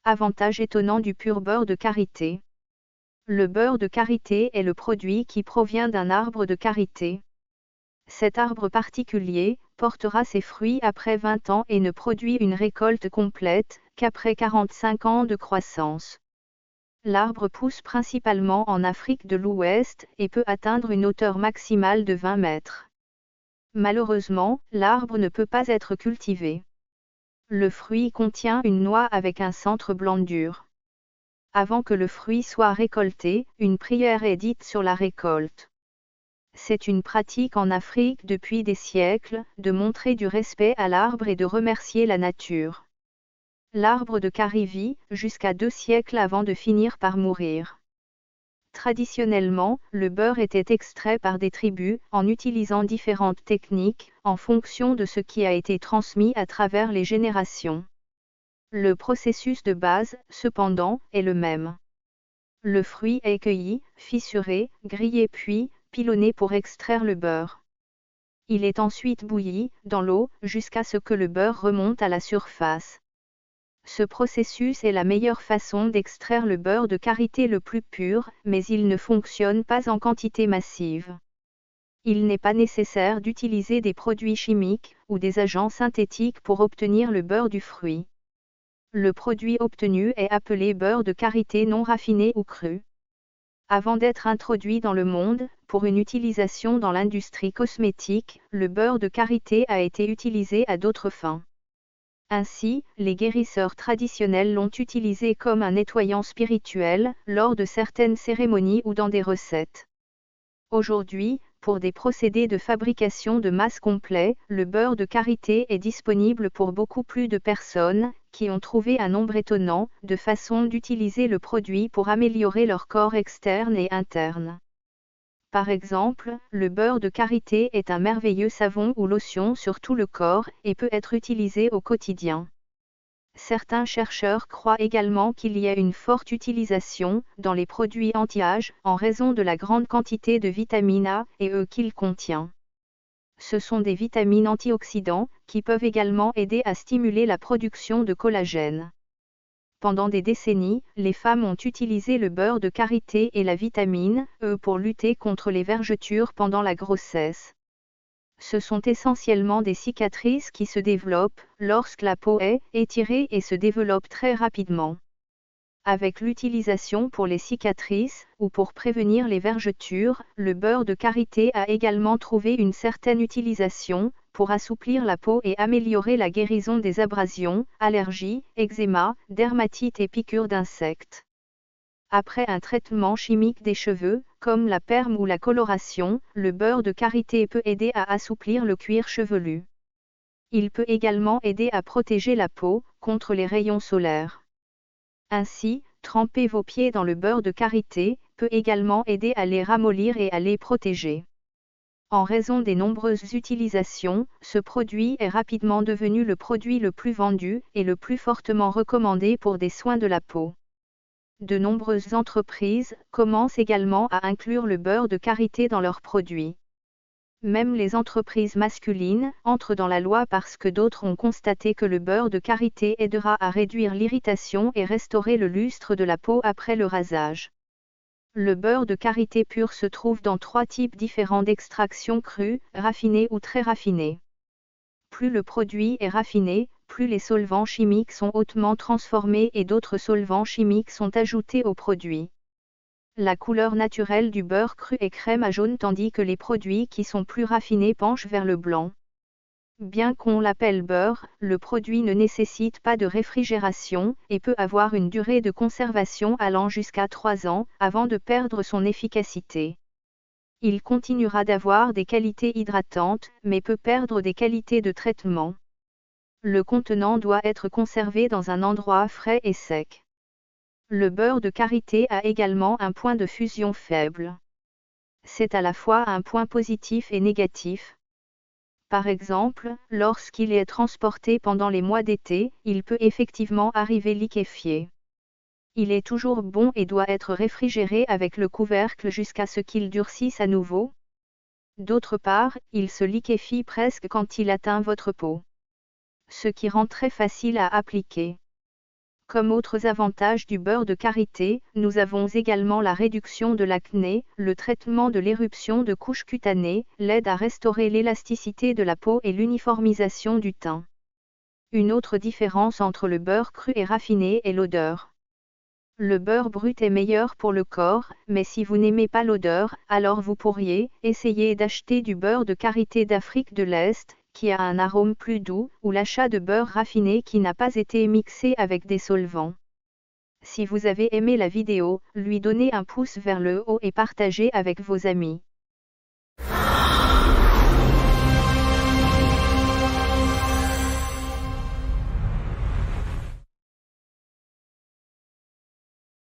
Avantage étonnant du pur beurre de karité. Le beurre de karité est le produit qui provient d'un arbre de karité. Cet arbre particulier portera ses fruits après 20 ans et ne produit une récolte complète qu'après 45 ans de croissance. L'arbre pousse principalement en Afrique de l'Ouest et peut atteindre une hauteur maximale de 20 mètres. Malheureusement, l'arbre ne peut pas être cultivé. Le fruit contient une noix avec un centre blanc dur. Avant que le fruit soit récolté, une prière est dite sur la récolte. C'est une pratique en Afrique depuis des siècles, de montrer du respect à l'arbre et de remercier la nature. L'arbre de Kari vit jusqu'à 2 siècles avant de finir par mourir. Traditionnellement, le beurre était extrait par des tribus, en utilisant différentes techniques, en fonction de ce qui a été transmis à travers les générations. Le processus de base, cependant, est le même. Le fruit est cueilli, fissuré, grillé puis pilonné pour extraire le beurre. Il est ensuite bouilli, dans l'eau, jusqu'à ce que le beurre remonte à la surface. Ce processus est la meilleure façon d'extraire le beurre de karité le plus pur, mais il ne fonctionne pas en quantité massive. Il n'est pas nécessaire d'utiliser des produits chimiques ou des agents synthétiques pour obtenir le beurre du fruit. Le produit obtenu est appelé beurre de karité non raffiné ou cru. Avant d'être introduit dans le monde, pour une utilisation dans l'industrie cosmétique, le beurre de karité a été utilisé à d'autres fins. Ainsi, les guérisseurs traditionnels l'ont utilisé comme un nettoyant spirituel, lors de certaines cérémonies ou dans des recettes. Aujourd'hui, pour des procédés de fabrication de masse complet, le beurre de karité est disponible pour beaucoup plus de personnes, qui ont trouvé un nombre étonnant de façons d'utiliser le produit pour améliorer leur corps externe et interne. Par exemple, le beurre de karité est un merveilleux savon ou lotion sur tout le corps et peut être utilisé au quotidien. Certains chercheurs croient également qu'il y a une forte utilisation dans les produits anti-âge en raison de la grande quantité de vitamine A et E qu'il contient. Ce sont des vitamines antioxydants qui peuvent également aider à stimuler la production de collagène. Pendant des décennies, les femmes ont utilisé le beurre de karité et la vitamine E pour lutter contre les vergetures pendant la grossesse. Ce sont essentiellement des cicatrices qui se développent lorsque la peau est étirée et se développe très rapidement. Avec l'utilisation pour les cicatrices ou pour prévenir les vergetures, le beurre de karité a également trouvé une certaine utilisation pour assouplir la peau et améliorer la guérison des abrasions, allergies, eczéma, dermatite et piqûres d'insectes. Après un traitement chimique des cheveux, comme la perme ou la coloration, le beurre de karité peut aider à assouplir le cuir chevelu. Il peut également aider à protéger la peau contre les rayons solaires. Ainsi, tremper vos pieds dans le beurre de karité peut également aider à les ramollir et à les protéger. En raison des nombreuses utilisations, ce produit est rapidement devenu le produit le plus vendu et le plus fortement recommandé pour des soins de la peau. De nombreuses entreprises commencent également à inclure le beurre de karité dans leurs produits. Même les entreprises masculines entrent dans la loi parce que d'autres ont constaté que le beurre de karité aidera à réduire l'irritation et restaurer le lustre de la peau après le rasage. Le beurre de karité pur se trouve dans 3 types différents d'extraction crue, raffinée ou très raffinée. Plus le produit est raffiné, plus les solvants chimiques sont hautement transformés et d'autres solvants chimiques sont ajoutés au produit. La couleur naturelle du beurre cru est crème à jaune tandis que les produits qui sont plus raffinés penchent vers le blanc. Bien qu'on l'appelle beurre, le produit ne nécessite pas de réfrigération et peut avoir une durée de conservation allant jusqu'à 3 ans avant de perdre son efficacité. Il continuera d'avoir des qualités hydratantes, mais peut perdre des qualités de traitement. Le contenant doit être conservé dans un endroit frais et sec. Le beurre de karité a également un point de fusion faible. C'est à la fois un point positif et négatif. Par exemple, lorsqu'il est transporté pendant les mois d'été, il peut effectivement arriver liquéfié. Il est toujours bon et doit être réfrigéré avec le couvercle jusqu'à ce qu'il durcisse à nouveau. D'autre part, il se liquéfie presque quand il atteint votre peau. Ce qui rend très facile à appliquer. Comme autres avantages du beurre de karité, nous avons également la réduction de l'acné, le traitement de l'éruption de couches cutanées, l'aide à restaurer l'élasticité de la peau et l'uniformisation du teint. Une autre différence entre le beurre cru et raffiné est l'odeur. Le beurre brut est meilleur pour le corps, mais si vous n'aimez pas l'odeur, alors vous pourriez essayer d'acheter du beurre de karité d'Afrique de l'Est, qui a un arôme plus doux, ou l'achat de beurre raffiné qui n'a pas été mixé avec des solvants. Si vous avez aimé la vidéo, lui donnez un pouce vers le haut et partagez avec vos amis.